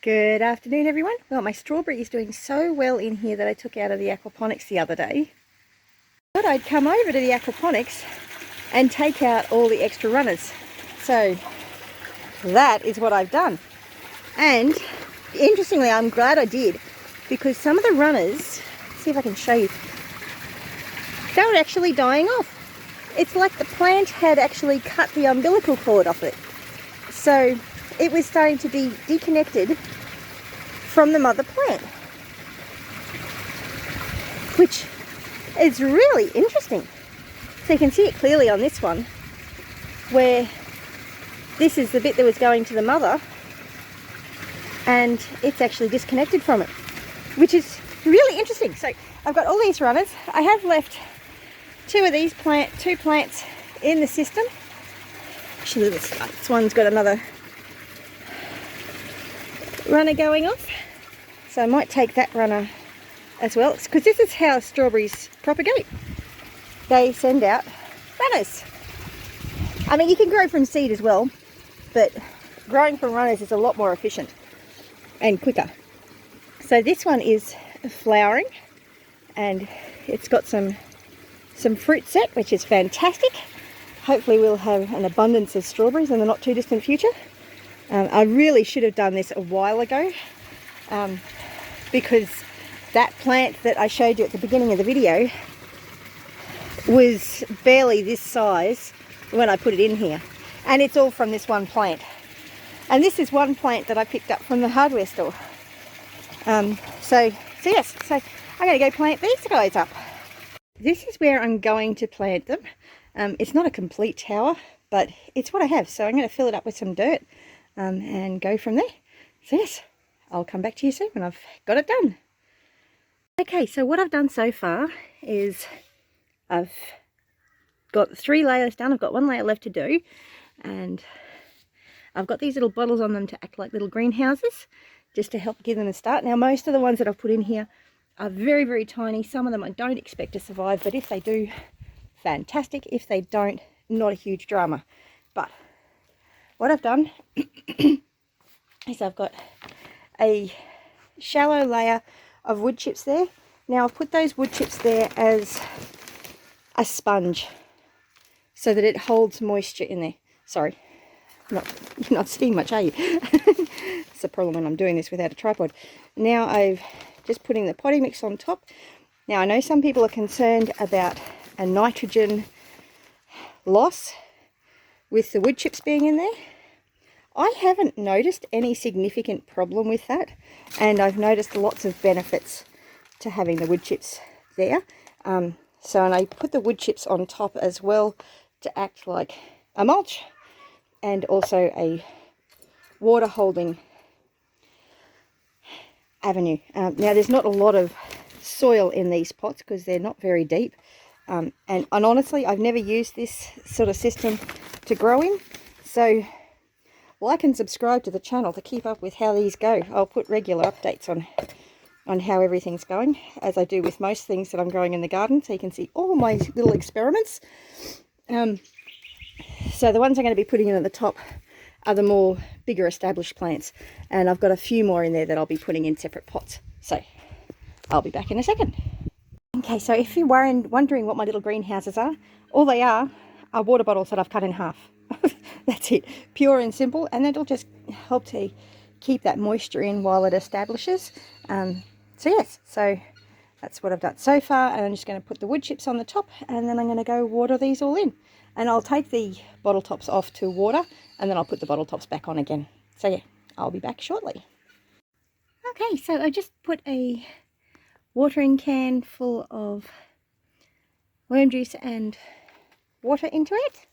Good afternoon, everyone. Well, my strawberry is doing so well in here that I took out of the aquaponics the other day. I thought I'd come over to the aquaponics and take out all the extra runners. So that is what I've done. And interestingly, I'm glad I did, because some of the runners, let's see if I can show you, they were actually dying off. It's like the plant had actually cut the umbilical cord off it. So it was starting to be disconnected from the mother plant, which is really interesting. So you can see it clearly on this one, where this is the bit that was going to the mother, and it's actually disconnected from it, which is really interesting. So I've got all these runners. I have left two plants in the system. Actually, this one's got another runner going off, so I might take that runner as well, because this is how strawberries propagate. They send out runners. I mean, you can grow from seed as well, but growing from runners is a lot more efficient and quicker. So this one is flowering, and it's got some fruit set, which is fantastic. Hopefully we'll have an abundance of strawberries in the not too distant future. I really should have done this a while ago, because that plant that I showed you at the beginning of the video was barely this size when I put it in here, and it's all from this one plant. And this is one plant that I picked up from the hardware store. So yes, so I'm going to go plant these guys up. This is where I'm going to plant them. It's not a complete tower, but it's what I have, so I'm going to fill it up with some dirt and go from there. So yes, I'll come back to you soon when I've got it done. Okay, so what I've done so far is I've got 3 layers done. I've got 1 layer left to do, and I've got these little bottles on them to act like little greenhouses, just to help give them a start. Now, most of the ones that I've put in here are very, very tiny. Some of them I don't expect to survive, but if they do, fantastic. If they don't, not a huge drama. But what I've done is I've got a shallow layer of wood chips there. Now I've put those wood chips there as a sponge so that it holds moisture in there. Sorry, you're not seeing much, are you? It's the problem when I'm doing this without a tripod. Now I've just putting the potting mix on top. Now I know some people are concerned about a nitrogen loss with the wood chips being in there. I haven't noticed any significant problem with that, and I've noticed lots of benefits to having the wood chips there. And I put the wood chips on top as well to act like a mulch and also a water holding avenue. Now there's not a lot of soil in these pots because they're not very deep, and honestly I've never used this sort of system to grow in, so like and subscribe to the channel to keep up with how these go. I'll put regular updates on how everything's going, as I do with most things that I'm growing in the garden, so you can see all my little experiments. So the ones I'm going to be putting in at the top are the more bigger established plants, and I've got a few more in there that I'll be putting in separate pots. So I'll be back in a second. Okay, so if you're wondering what my little greenhouses are, all they are water bottles that I've cut in half. That's it, pure and simple, and it'll just help to keep that moisture in while it establishes. So yes, so that's what I've done so far, and I'm just going to put the wood chips on the top, and then I'm going to go water these all in. And I'll take the bottle tops off to water, and then I'll put the bottle tops back on again. So yeah, I'll be back shortly. Okay, so I just put a watering can full of worm juice and water into it,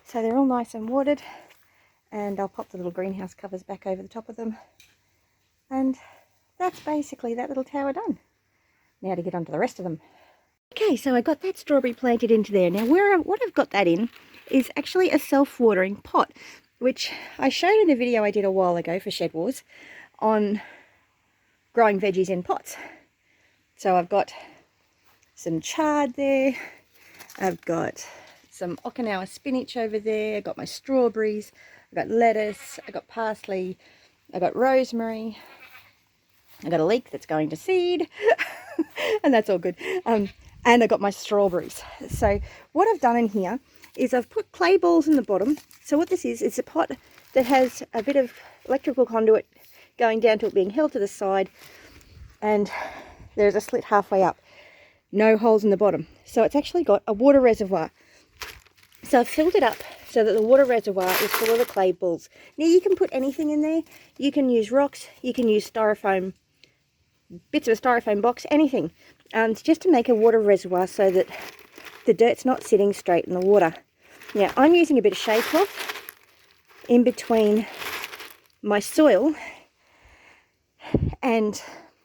so they're all nice and watered, and I'll pop the little greenhouse covers back over the top of them, and that's basically that little tower done. Now to get onto the rest of them. Okay, so I got that strawberry planted into there. Now what I've got that in is actually a self-watering pot, which I showed in a video I did a while ago for SHEDWARS on growing veggies in pots. So I've got some chard there, I've got some Okinawa spinach over there, I've got my strawberries, I've got lettuce, I've got parsley, I got rosemary. I got a leek that's going to seed. And that's all good. And I got my strawberries. So what I've done in here is I've put clay balls in the bottom. So what this is a pot that has a bit of electrical conduit going down to it being held to the side. And there's a slit halfway up. No holes in the bottom. So it's actually got a water reservoir. So I've filled it up so that the water reservoir is full of the clay balls. Now you can put anything in there. You can use rocks, you can use styrofoam, bits of a styrofoam box, anything. Just to make a water reservoir so that the dirt's not sitting straight in the water. Now I'm using a bit of shade cloth in between my soil and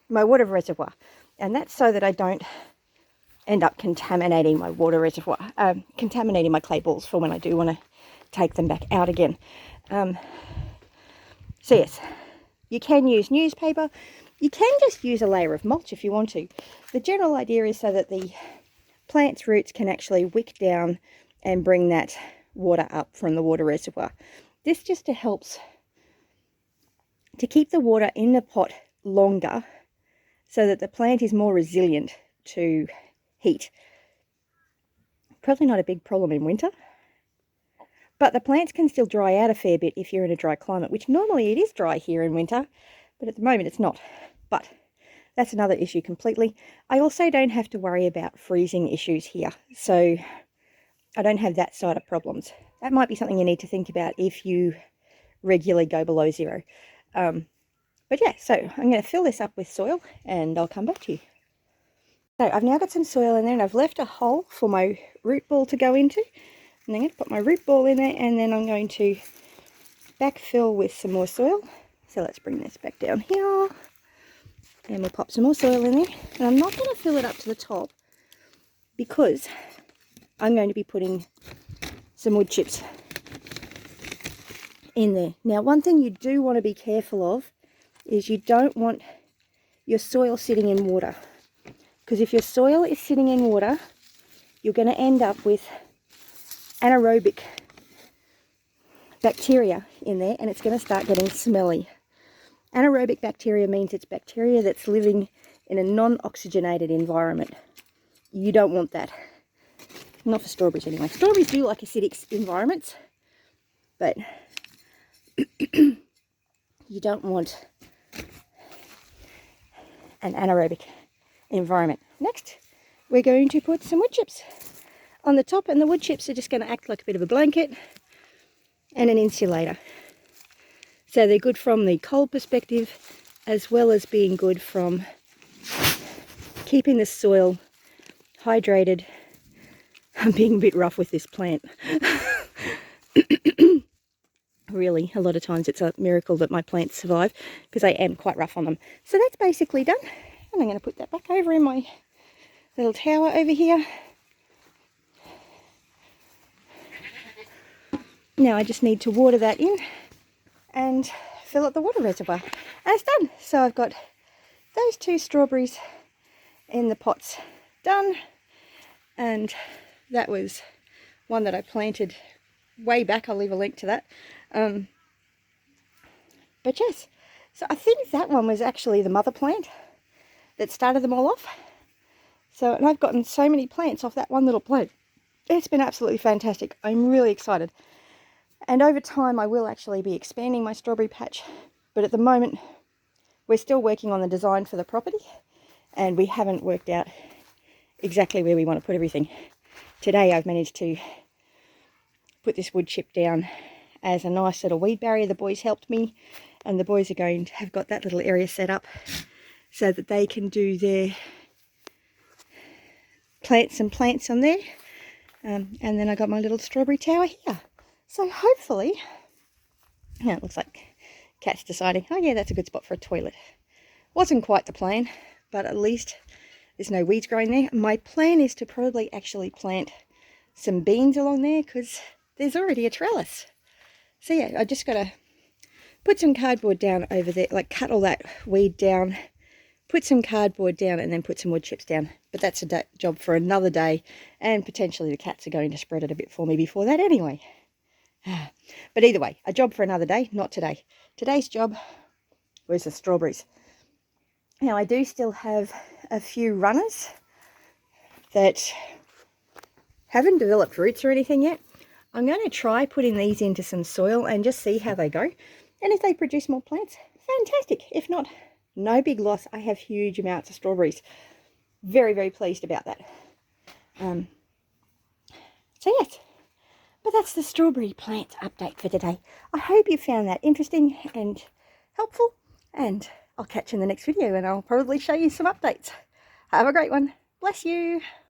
my water reservoir. And that's so that I don't end up contaminating my water reservoir, contaminating my clay balls for when I do want to take them back out again. So yes, you can use newspaper. You can just use a layer of mulch if you want to. The general idea is so that the plant's roots can actually wick down and bring that water up from the water reservoir. This just helps to keep the water in the pot longer so that the plant is more resilient to heat. Probably not a big problem in winter, but the plants can still dry out a fair bit if you're in a dry climate, which normally it is dry here in winter, but at the moment it's not. But that's another issue completely. I also don't have to worry about freezing issues here, so I don't have that side of problems. That might be something you need to think about if you regularly go below zero. But yeah, so I'm going to fill this up with soil and I'll come back to you. So I've now got some soil in there and I've left a hole for my root ball to go into. And I'm going to put my root ball in there and then I'm going to backfill with some more soil. So let's bring this back down here. And we'll pop some more soil in there. And I'm not going to fill it up to the top because I'm going to be putting some wood chips in there. Now, one thing you do want to be careful of is you don't want your soil sitting in water. Because if your soil is sitting in water, you're going to end up with anaerobic bacteria in there and it's going to start getting smelly. Anaerobic bacteria means it's bacteria that's living in a non-oxygenated environment. You don't want that. Not for strawberries anyway. Strawberries do like acidic environments, but you don't want an anaerobic environment. Next, we're going to put some wood chips on the top, and the wood chips are just going to act like a bit of a blanket and an insulator. So they're good from the cold perspective as well as being good from keeping the soil hydrated. I'm being a bit rough with this plant. Really, a lot of times it's a miracle that my plants survive because I am quite rough on them. So that's basically done. And I'm going to put that back over in my little tower over here. Now I just need to water that in and fill up the water reservoir. And it's done. So I've got those 2 strawberries in the pots done. And that was one that I planted way back. I'll leave a link to that. But yes, so I think that one was actually the mother plant that started them all off. So, and I've gotten so many plants off that one little plant. It's been absolutely fantastic. I'm really excited. And over time I will actually be expanding my strawberry patch. But at the moment we're still working on the design for the property and we haven't worked out exactly where we want to put everything. Today I've managed to put this wood chip down as a nice little weed barrier. The boys helped me and the boys are going to have got that little area set up so that they can do their plants on there. And then I got my little strawberry tower here. So hopefully, it looks like Cat's deciding, oh yeah, that's a good spot for a toilet. Wasn't quite the plan, but at least there's no weeds growing there. My plan is to probably actually plant some beans along there because there's already a trellis. So yeah, I just got to put some cardboard down over there, like cut all that weed down, put some cardboard down and then put some wood chips down. But that's a job for another day and potentially the cats are going to spread it a bit for me before that anyway. But either way, a job for another day, not today. Today's job Where's the strawberries? Now I do still have a few runners that haven't developed roots or anything yet. I'm going to try putting these into some soil and just see how they go. And if they produce more plants, fantastic. If not, no big loss. I have huge amounts of strawberries. Very, very pleased about that. So yes, but that's the strawberry plant update for today. I hope you found that interesting and helpful, and I'll catch you in the next video and I'll probably show you some updates. Have a great one. Bless you.